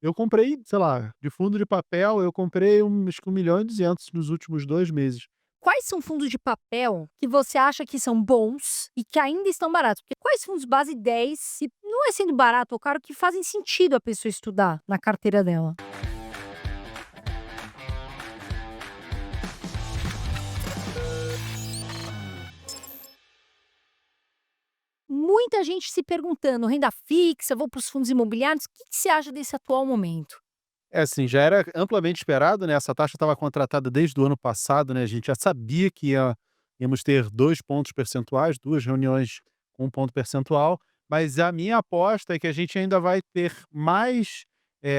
Eu comprei, sei lá, de fundo de papel, eu comprei acho que 1.200.000 nos últimos 2 meses. Quais são fundos de papel que você acha que são bons e que ainda estão baratos? Porque quais fundos base 10, se não é sendo barato ou caro, que fazem sentido a pessoa estudar na carteira dela? Muita gente se perguntando: renda fixa, vou para os fundos imobiliários. O que que você acha desse atual momento? É assim, já era amplamente esperado, né, essa taxa estava contratada desde o ano passado, né, a gente já sabia que íamos ter 2 pontos percentuais, 2 reuniões com 1 ponto percentual, mas a minha aposta é que a gente ainda vai ter mais,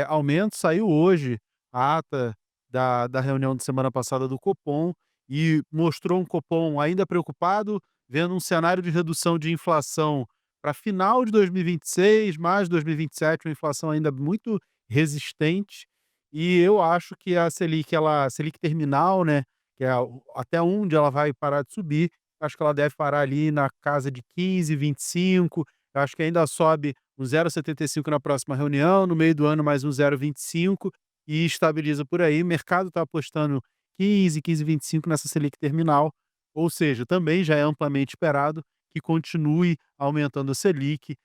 aumento. Saiu hoje a ata da reunião de semana passada do Copom e mostrou um Copom ainda preocupado, vendo um cenário de redução de inflação para final de 2026, mais 2027, uma inflação ainda muito resistente, e eu acho que a Selic terminal, né, que é até onde ela vai parar de subir, acho que ela deve parar ali na casa de 15, 25. Eu acho que ainda sobe um 0,75 na próxima reunião, no meio do ano mais um 0,25 e estabiliza por aí. O mercado está apostando 15, 15,25 nessa Selic terminal, ou seja, também já é amplamente esperado que continue aumentando a Selic.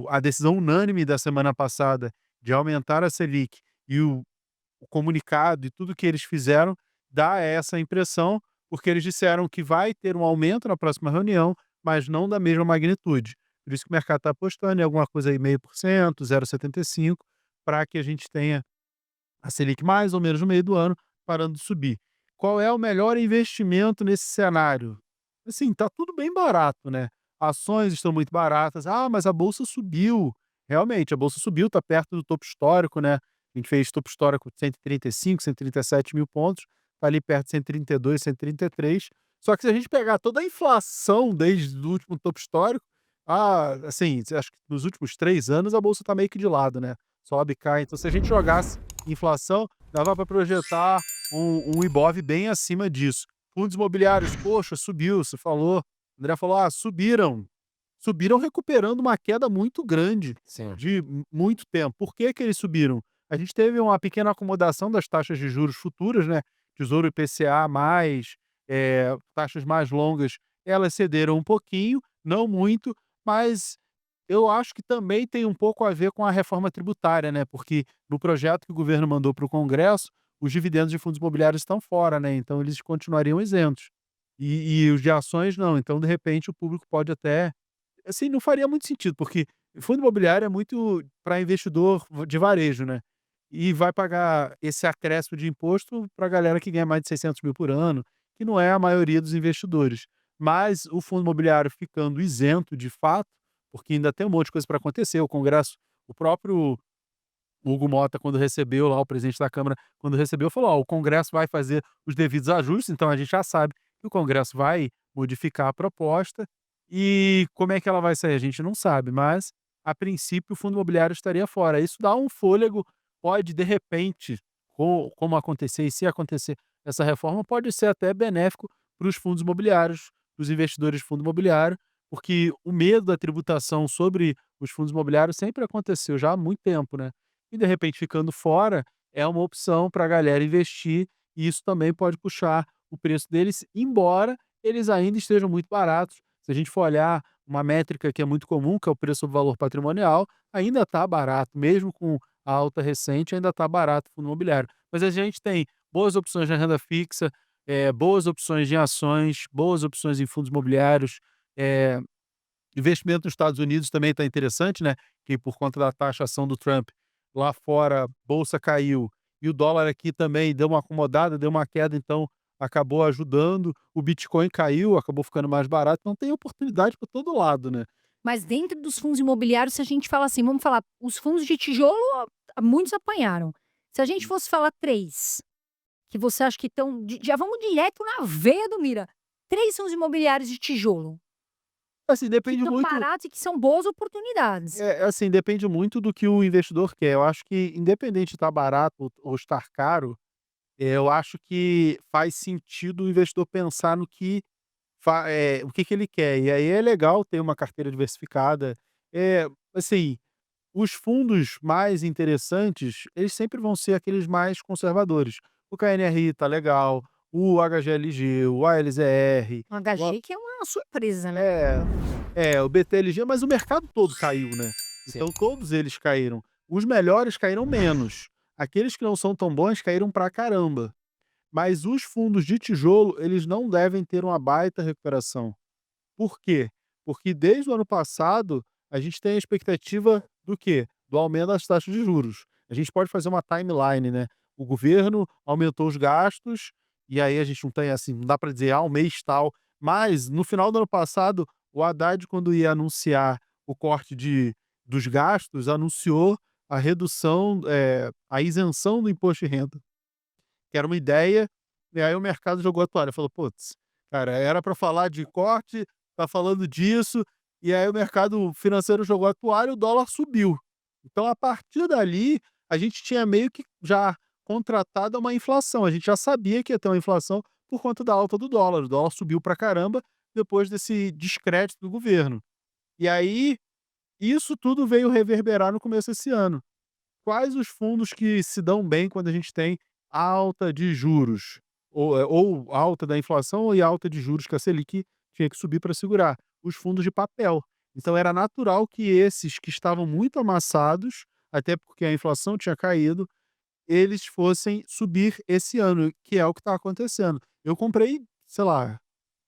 A decisão unânime da semana passada de aumentar a Selic e o comunicado e tudo que eles fizeram dá essa impressão, porque eles disseram que vai ter um aumento na próxima reunião, mas não da mesma magnitude. Por isso que o mercado está apostando em alguma coisa aí 0,5%, 0,75, para que a gente tenha a Selic mais ou menos no meio do ano parando de subir. Qual é o melhor investimento nesse cenário? Assim, tá tudo bem barato, né? Ações estão muito baratas. Ah, mas a bolsa subiu. Realmente, a bolsa subiu, tá perto do topo histórico, né? A gente fez topo histórico de 135, 137 mil pontos, tá ali perto de 132, 133. Só que se a gente pegar toda a inflação desde o último topo histórico, assim, acho que nos últimos 3 anos a bolsa tá meio que de lado, né? Sobe e cai. Então, se a gente jogasse inflação, dava para projetar um Ibov bem acima disso. Fundos imobiliários, poxa, subiu, você falou. O André falou: "Ah, subiram". Subiram recuperando uma queda muito grande Sim. de muito tempo. Por que que eles subiram? A gente teve uma pequena acomodação das taxas de juros futuras, né, Tesouro IPCA mais, taxas mais longas, elas cederam um pouquinho, não muito, mas eu acho que também tem um pouco a ver com a reforma tributária, né, porque no projeto que o governo mandou para o Congresso, os dividendos de fundos imobiliários estão fora, né, então eles continuariam isentos. E os de ações não, então de repente o público pode até assim, não faria muito sentido, porque fundo imobiliário é muito para investidor de varejo, né, e vai pagar esse acréscimo de imposto para galera que ganha mais de 600.000 por ano, que não é a maioria dos investidores. Mas o fundo imobiliário ficando isento de fato, porque ainda tem um monte de coisa para acontecer, o Congresso, o próprio Hugo Mota, quando recebeu lá, o presidente da Câmara, quando recebeu, falou: "Ó, o Congresso vai fazer os devidos ajustes", então a gente já sabe que o Congresso vai modificar a proposta, e como é que ela vai sair, a gente não sabe, mas, a princípio, o fundo imobiliário estaria fora. Isso dá um fôlego, pode de repente, como acontecer e se acontecer essa reforma, pode ser até benéfico para os fundos imobiliários, para os investidores de fundo imobiliário, porque o medo da tributação sobre os fundos imobiliários sempre aconteceu já há muito tempo, né. E de repente ficando fora, é uma opção para a galera investir, e isso também pode puxar o preço deles, embora eles ainda estejam muito baratos. Se a gente for olhar uma métrica que é muito comum, que é o preço sobre valor patrimonial, ainda está barato, mesmo com a alta recente, ainda está barato o fundo imobiliário. Mas a gente tem boas opções na renda fixa, boas opções em ações, boas opções em fundos imobiliários, eh, investimento nos Estados Unidos também está interessante, né, que por conta da taxação do Trump, lá fora, bolsa caiu e o dólar aqui também deu uma acomodada, deu uma queda, então acabou ajudando. O Bitcoin caiu, acabou ficando mais barato, então tem oportunidade para todo lado, né. Mas dentro dos fundos imobiliários, se a gente fala assim, vamos falar, os fundos de tijolo, muitos apanharam. Se a gente fosse falar 3 que você acha que estão já vamos direto na veia do Mira. 3 fundos imobiliários de tijolo, Assim, que depende estão muito baratos e que são boas oportunidades. assim, depende muito do que o investidor quer. Eu acho que independente de estar barato ou estar caro, eu acho que faz sentido o investidor pensar no que o que que ele quer. E aí é legal ter uma carteira diversificada. Assim, Os fundos mais interessantes, eles sempre vão ser aqueles mais conservadores. O KNRI tá legal, o HGLG, o ALZR, O o a HG que é uma surpresa, né. é, o BTLG, mas o mercado todo caiu, né. Sim. Então todos eles caíram. Os melhores caíram menos. Aqueles que não são tão bons caíram pra caramba. Mas os fundos de tijolo, eles não devem ter uma baita recuperação. Por quê? Porque desde o ano passado, a gente tem a expectativa do quê? Do aumento das taxas de juros. A gente pode fazer uma timeline, né? O governo aumentou os gastos, e aí a gente não tem assim, não dá para dizer, o mês tal. Mas no final do ano passado, o Haddad, quando ia anunciar o corte dos gastos, anunciou a redução, a isenção do imposto de renda, que era uma ideia, e aí o mercado jogou a toalha, falou: "Putz, cara, era para falar de corte, tá falando disso", e aí o mercado financeiro jogou a toalha, o dólar subiu. Então, a partir dali, a gente tinha meio que já contratado uma inflação, a gente já sabia que ia ter uma inflação por conta da alta do dólar, o dólar subiu pra caramba depois desse descrédito do governo. E aí, isso tudo veio reverberar no começo desse ano. Quais os fundos que se dão bem quando a gente tem alta de juros? Ou alta da inflação e alta de juros, que a Selic tinha que subir para segurar? Os fundos de papel. Então era natural que esses que estavam muito amassados, até porque a inflação tinha caído, eles fossem subir esse ano, que é o que está acontecendo. Eu comprei, sei lá,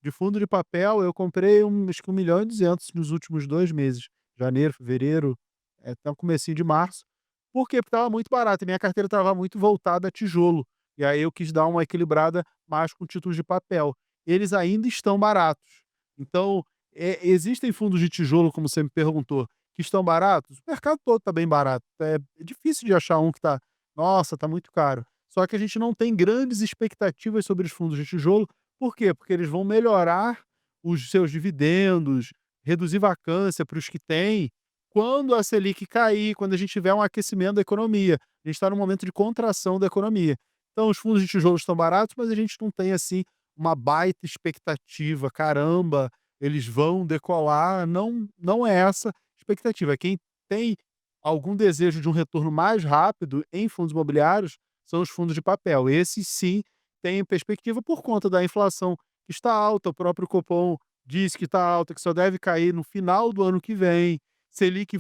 de fundo de papel, eu comprei acho que 1.200.000 nos últimos 2 meses, janeiro, fevereiro, até o comecinho de março. Por quê? Porque estava muito barato e minha carteira estava muito voltada a tijolo, e aí eu quis dar uma equilibrada mais com títulos de papel. Eles ainda estão baratos. Então, existem fundos de tijolo, como você me perguntou, que estão baratos? O mercado todo está bem barato, é difícil de achar um que está, "Nossa, está muito caro". Só que a gente não tem grandes expectativas sobre os fundos de tijolo. Por quê? Porque eles vão melhorar os seus dividendos, reduzir vacância para os que têm, quando a Selic cair, quando a gente tiver um aquecimento da economia. A gente está num momento de contração da economia. Então os fundos de tijolo estão baratos, mas a gente não tem, assim, uma baita expectativa, "Caramba, eles vão decolar", não é essa expectativa. Quem tem algum desejo de um retorno mais rápido em fundos imobiliários são os fundos de papel. Esses sim têm perspectiva por conta da inflação que está alta, o próprio Copom diz que está alta, que só deve cair no final do ano que vem. Selic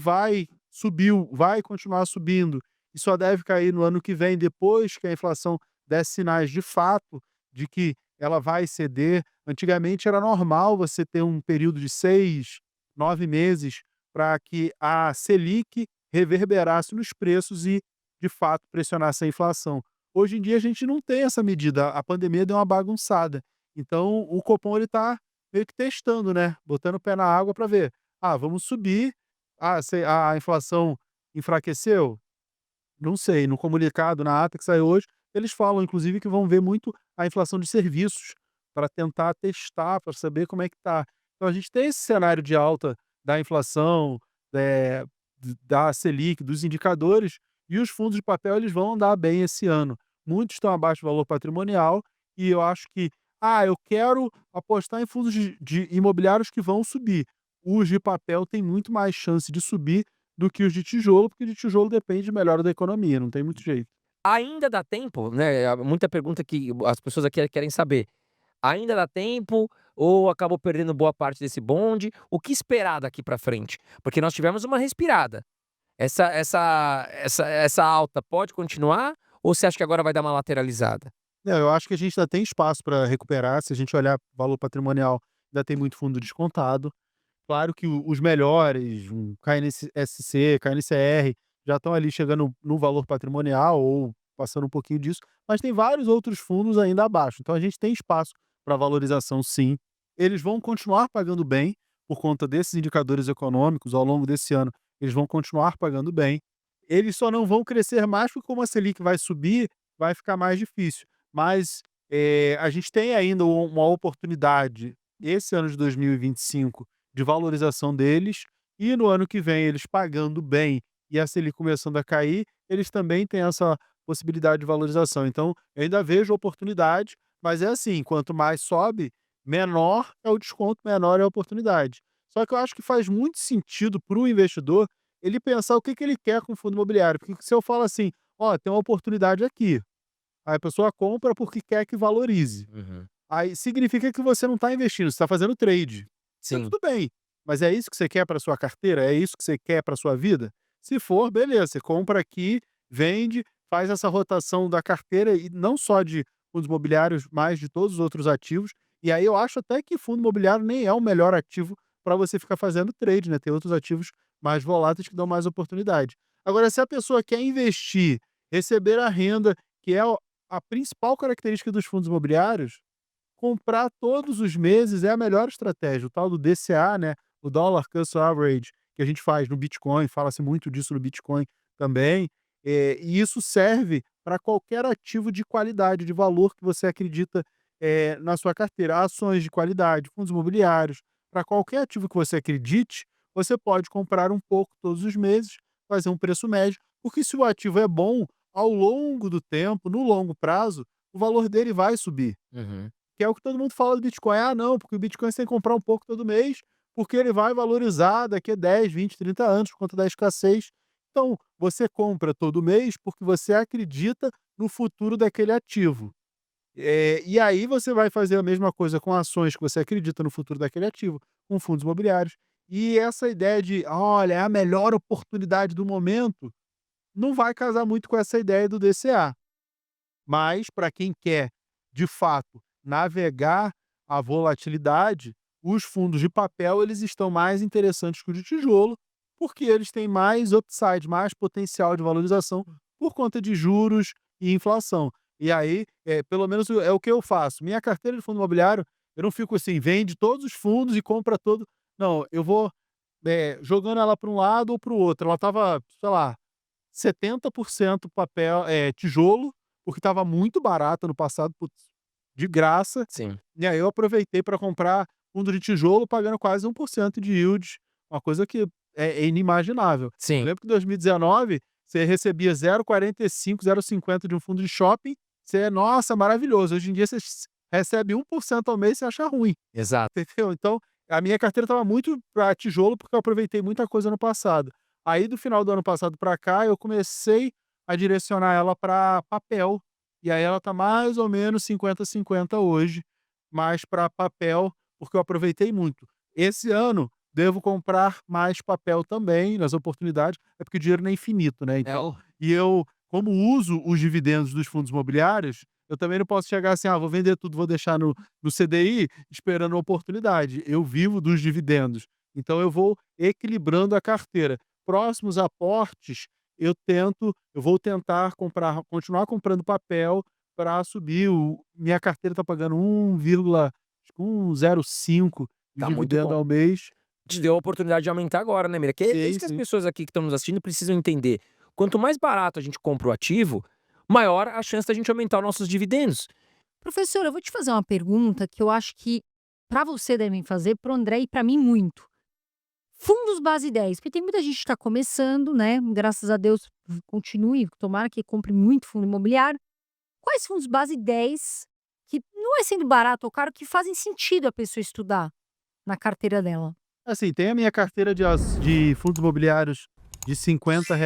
subiu, vai continuar subindo e só deve cair no ano que vem, depois que a inflação der sinais de fato de que ela vai ceder. Antigamente era normal você ter um período de 6, 9 meses para que a Selic reverberasse nos preços e, de fato, pressionasse a inflação. Hoje em dia a gente não tem essa medida, a pandemia deu uma bagunçada. Então o Copom ele tá meio que testando, né, botando o pé na água para ver: "Ah, vamos subir, se a inflação enfraqueceu? Não sei". No comunicado, na ata que saiu hoje, eles falam inclusive que vão ver muito a inflação de serviços, para tentar testar, para saber como é que tá. Então a gente tem esse cenário de alta da inflação, eh, da Selic, dos indicadores, e os fundos de papel eles vão andar bem esse ano. Muitos estão abaixo do valor patrimonial, e eu acho que: eu quero apostar em fundos de imobiliários que vão subir". Os de papel têm muito mais chance de subir do que os de tijolo, porque de tijolo depende de melhora da economia, não tem muito jeito. Ainda dá tempo, né, muita pergunta que as pessoas aqui querem saber. Ainda dá tempo ou acabou perdendo boa parte desse bonde? O que esperar daqui pra frente? Porque nós tivemos uma respirada. Essa alta pode continuar ou você acha que agora vai dar uma lateralizada? Não, eu acho que a gente ainda tem espaço para recuperar, se a gente olhar o valor patrimonial, ainda tem muito fundo descontado. Claro que os melhores, um KNSC, KNCR, já estão ali chegando no valor patrimonial ou passando um pouquinho disso, mas tem vários outros fundos ainda abaixo. Então a gente tem espaço para valorização, sim. Eles vão continuar pagando bem por conta desses indicadores econômicos ao longo desse ano, eles vão continuar pagando bem. Eles só não vão crescer mais porque como a Selic vai subir, vai ficar mais difícil. Mas, a gente tem ainda uma oportunidade, esse ano de 2025, de valorização deles, e no ano que vem eles pagando bem e a Selic começando a cair, eles também têm essa possibilidade de valorização. Então, eu ainda vejo oportunidade, mas é assim, quanto mais sobe, menor é o desconto, menor é a oportunidade. Só que eu acho que faz muito sentido para o investidor ele pensar o que que ele quer com o fundo imobiliário. Porque se eu falo assim: "Ó, tem uma oportunidade aqui", aí a pessoa compra porque quer que valorize. Uhum. Aí significa que você não está investindo, você está fazendo trade. Tá Sim. tudo bem, mas é isso que você quer para sua carteira? É isso que você quer para sua vida? Se for, beleza, você compra aqui, vende, faz essa rotação da carteira e não só de fundos imobiliários, mas de todos os outros ativos. E aí eu acho até que fundo imobiliário nem é o melhor ativo para você ficar fazendo trade, né? Tem outros ativos mais voláteis que dão mais oportunidade. Agora, se a pessoa quer investir, receber a renda, que é a principal característica dos fundos imobiliários, comprar todos os meses é a melhor estratégia. O tal do DCA, né, o Dollar Cost Average, que a gente faz no Bitcoin, fala-se muito disso no Bitcoin também, e isso serve para qualquer ativo de qualidade, de valor que você acredita, na sua carteira. Ações de qualidade, fundos imobiliários, para qualquer ativo que você acredite, você pode comprar um pouco todos os meses, fazer um preço médio, porque se o ativo é bom, ao longo do tempo, no longo prazo, o valor dele vai subir. Uhum. Que é o que todo mundo fala do Bitcoin. "Ah, não, porque o Bitcoin você tem que comprar um pouco todo mês, porque ele vai valorizar daqui a 10, 20, 30 anos por conta da escassez". Então, você compra todo mês porque você acredita no futuro daquele ativo. E aí você vai fazer a mesma coisa com ações que você acredita no futuro daquele ativo, com fundos imobiliários. E essa ideia de: "Olha, é a melhor oportunidade do momento", não vai casar muito com essa ideia do DCA. Mas para quem quer, de fato, navegar a volatilidade, os fundos de papel eles estão mais interessantes que os de tijolo, porque eles têm mais upside, mais potencial de valorização por conta de juros e inflação. E aí, pelo menos é o que eu faço. Minha carteira de fundo imobiliário, eu não fico assim, vende todos os fundos e compra todo. Não, eu vou jogando ela para um lado ou para o outro. Ela estava, sei lá, 70% papel, tijolo, porque estava muito barato no passado, putz, de graça. Sim. E aí eu aproveitei para comprar fundo de tijolo pagando quase 1% de yield, uma coisa que é inimaginável. Eu Sim. lembro que em 2019 você recebia 0,45, 0,50 de um fundo de shopping, você: "Nossa, maravilhoso". Hoje em dia você recebe 1% ao mês e você acha ruim, Exato. entendeu? Então, a minha carteira estava muito para tijolo, porque eu aproveitei muita coisa no passado. Aí do final do ano passado para cá, eu comecei a direcionar ela para papel, e aí ela tá mais ou menos 50-50 hoje, mais para papel, porque eu aproveitei muito. Esse ano devo comprar mais papel também, nas oportunidades, é porque o dinheiro não é infinito, né, É então o e eu, como uso os dividendos dos fundos imobiliários, eu também não posso chegar assim: "Ah, vou vender tudo, vou deixar no CDI esperando a oportunidade". Eu vivo dos dividendos, então eu vou equilibrando a carteira. Próximos aportes, eu vou tentar comprar continuar comprando papel para subir o minha carteira está pagando 1,05 de tá muito dividendo bom. ao mês. Te deu a oportunidade de aumentar agora, né, Mira? Que é Sim, isso que as sim. pessoas aqui que estão nos assistindo precisam entender. Quanto mais barato a gente compra o ativo, maior a chance da gente aumentar os nossos dividendos. Professor, eu vou te fazer uma pergunta que eu acho que para você devem fazer, para o André e para mim muito. Fundos base 10, porque tem muita gente que está começando, né, graças a Deus continue, tomara que compre muito fundo imobiliário. Quais fundos base 10 que não é sendo barato ou caro, que fazem sentido a pessoa estudar na carteira dela? Assim, tem a minha carteira de fundos imobiliários de R$ 50,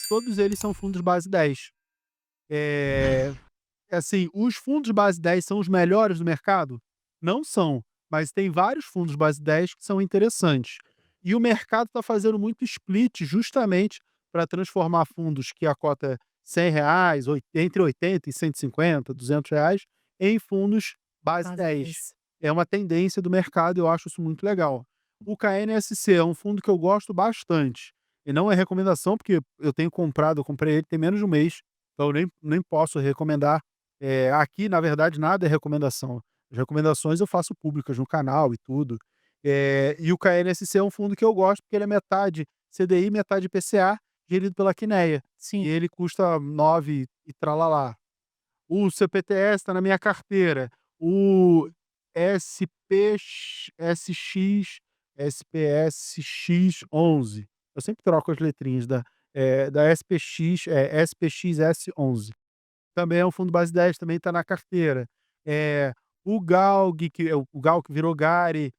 todos eles são fundos base 10. Eh, assim, os fundos base 10 são os melhores do mercado? Não são, mas tem vários fundos base 10 que são interessantes. E o mercado está fazendo muito split justamente para transformar fundos que a cota é R$ 100, entre 80 e 150, R$ 200, em fundos base Base 10. 10. É uma tendência do mercado e eu acho isso muito legal. O KNSC é um fundo que eu gosto bastante. E não é recomendação, porque eu tenho comprado, eu comprei ele tem menos de um mês, então eu nem posso recomendar. Aqui, na verdade, nada é recomendação. As recomendações eu faço públicas no canal e tudo. E o KNSC é um fundo que eu gosto, porque ele é metade CDI, metade IPCA, gerido pela Quineia. Sim. E ele custa 9 e tralalá. O CPTS está na minha carteira. O SPSX11. Eu sempre troco as letrinhas da SPX, SPXS11. Também é um fundo base 10, também está na carteira. O GALG, que é o GAL que virou GARI,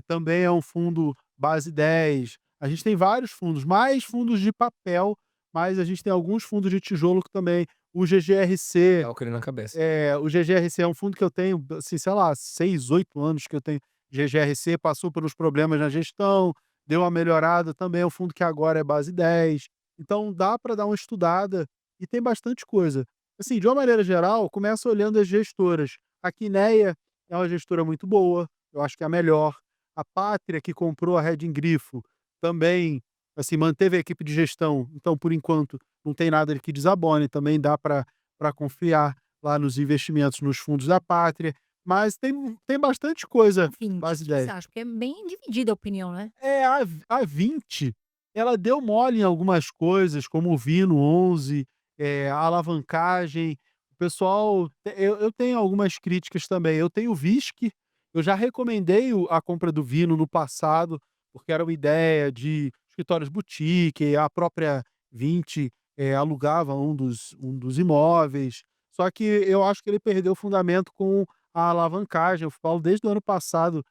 também é um fundo base 10. A gente tem vários fundos, mais fundos de papel, mas a gente tem alguns fundos de tijolo que também o GGRC, Tava com ele na cabeça. o GGRC é um fundo que eu tenho, assim, sei lá, 6, 8 anos que eu tenho GGRC, passou pelos problemas na gestão, deu uma melhorada, também é um fundo que agora é base 10. Então dá para dar uma estudada e tem bastante coisa. Assim, de uma maneira geral, começa olhando as gestoras. A Quineia é uma gestora muito boa, eu acho que é a melhor. A Pátria, que comprou a Reding Grifo, também, assim, manteve a equipe de gestão, então, por enquanto, não tem nada que desabone, também dá para confiar lá nos investimentos nos fundos da Pátria, mas tem bastante coisa, 20, o base que que você 10. acha? Porque é bem dividida a opinião, né? A 20, ela deu mole em algumas coisas, como o Vino 11, a alavancagem. O pessoal, eu tenho algumas críticas também. Eu tenho o VISC, eu já recomendei a compra do Vino no passado, porque era uma ideia de escritórios boutique, a própria 20 alugava um dos imóveis. Só que eu acho que ele perdeu o fundamento com a alavancagem. Eu falo desde o ano passado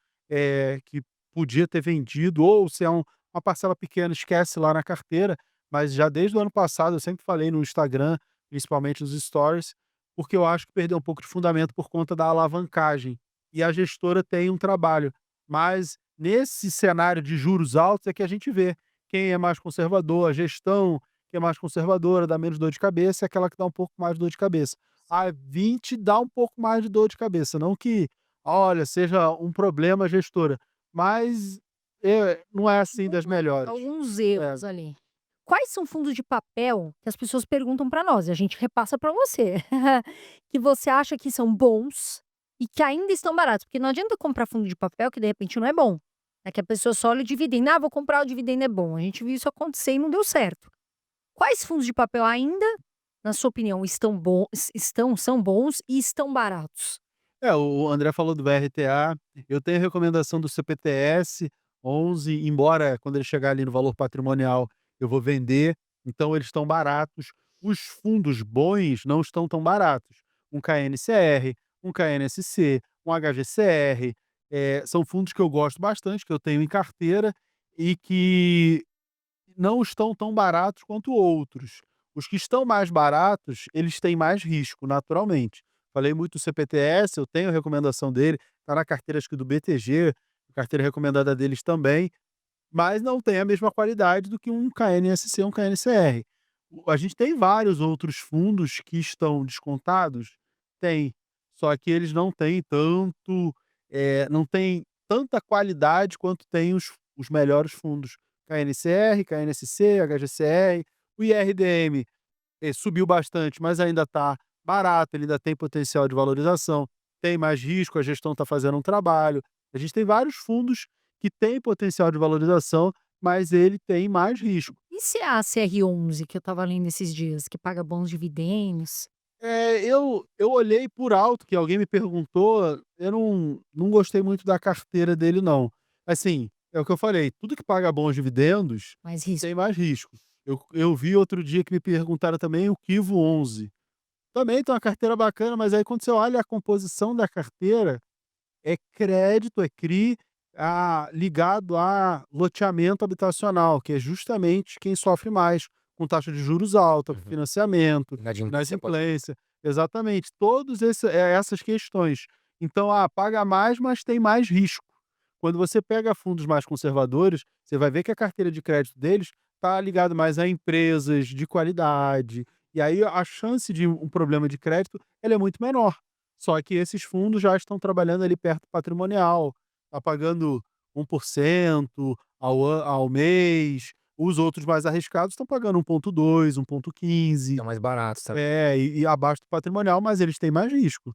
que podia ter vendido, ou se é uma parcela pequena, esquece lá na carteira, mas já desde o ano passado eu sempre falei no Instagram, principalmente nos stories, porque eu acho que perdeu um pouco de fundamento por conta da alavancagem. E a gestora tem um trabalho, mas nesse cenário de juros altos é que a gente vê quem é mais conservador, a gestão que é mais conservadora, dá menos dor de cabeça, é aquela que dá um pouco mais de dor de cabeça. A 20 dá um pouco mais de dor de cabeça, não que, olha, seja um problema a gestora, mas, não é assim das melhores. Alguns É. erros ali. Quais são fundos de papel que as pessoas perguntam para nós e a gente repassa para você, que você acha que são bons e que ainda estão baratos? Porque não adianta comprar fundo de papel que de repente não é bom, é que a pessoa só olha o dividendo: "Ah, vou comprar, o dividendo é bom". A gente viu isso acontecer e não deu certo. Quais fundos de papel ainda, na sua opinião, são bons e estão baratos? O André falou do BRTA, eu tenho a recomendação do CPTS 11, embora quando ele chegar ali no valor patrimonial eu vou vender, então eles estão baratos. Os fundos bons não estão tão baratos. Um KNCR, um KNSC, um HGCR, são fundos que eu gosto bastante, que eu tenho em carteira e que não estão tão baratos quanto outros. Os que estão mais baratos, eles têm mais risco, naturalmente. Falei muito do CPTS, eu tenho a recomendação dele, está na carteira acho que do BTG, a carteira recomendada deles também, mas não tem a mesma qualidade do que um KNSC, um KNCR. A gente tem vários outros fundos que estão descontados? Tem, só que eles não têm tanto, não têm tanta qualidade quanto tem os melhores fundos. KNCR, KNSC, HGCR, o IRDM, subiu bastante, mas ainda está barato, ele ainda tem potencial de valorização, tem mais risco, a gestão está fazendo um trabalho. A gente tem vários fundos que têm potencial de valorização, mas ele tem mais risco. E se a CR11 que eu estava lendo esses dias, que paga bons dividendos? Eu olhei por alto, que alguém me perguntou, eu não gostei muito da carteira dele não. Assim, é o que eu falei, tudo que paga bons dividendos Mais risco. tem mais risco. Eu vi outro dia que me perguntaram também o Kivo 11. Também tem uma carteira bacana, mas aí quando você olha a composição da carteira, é crédito, é CRI, ligado a loteamento habitacional, que é justamente quem sofre mais com taxa de juros alta, com Uhum. financiamento, Inadimplência pode inadimplência. Exatamente, todos essas questões. Então, paga mais, mas tem mais risco. Quando você pega fundos mais conservadores, você vai ver que a carteira de crédito deles está ligado mais a empresas de qualidade, e aí a chance de um problema de crédito, ela é muito menor. Só que esses fundos já estão trabalhando ali perto do patrimonial, tá pagando 1% ao mês, os outros mais arriscados estão pagando 1,2, 1,15, são mais baratos também. e abaixo do patrimonial, mas eles têm mais risco.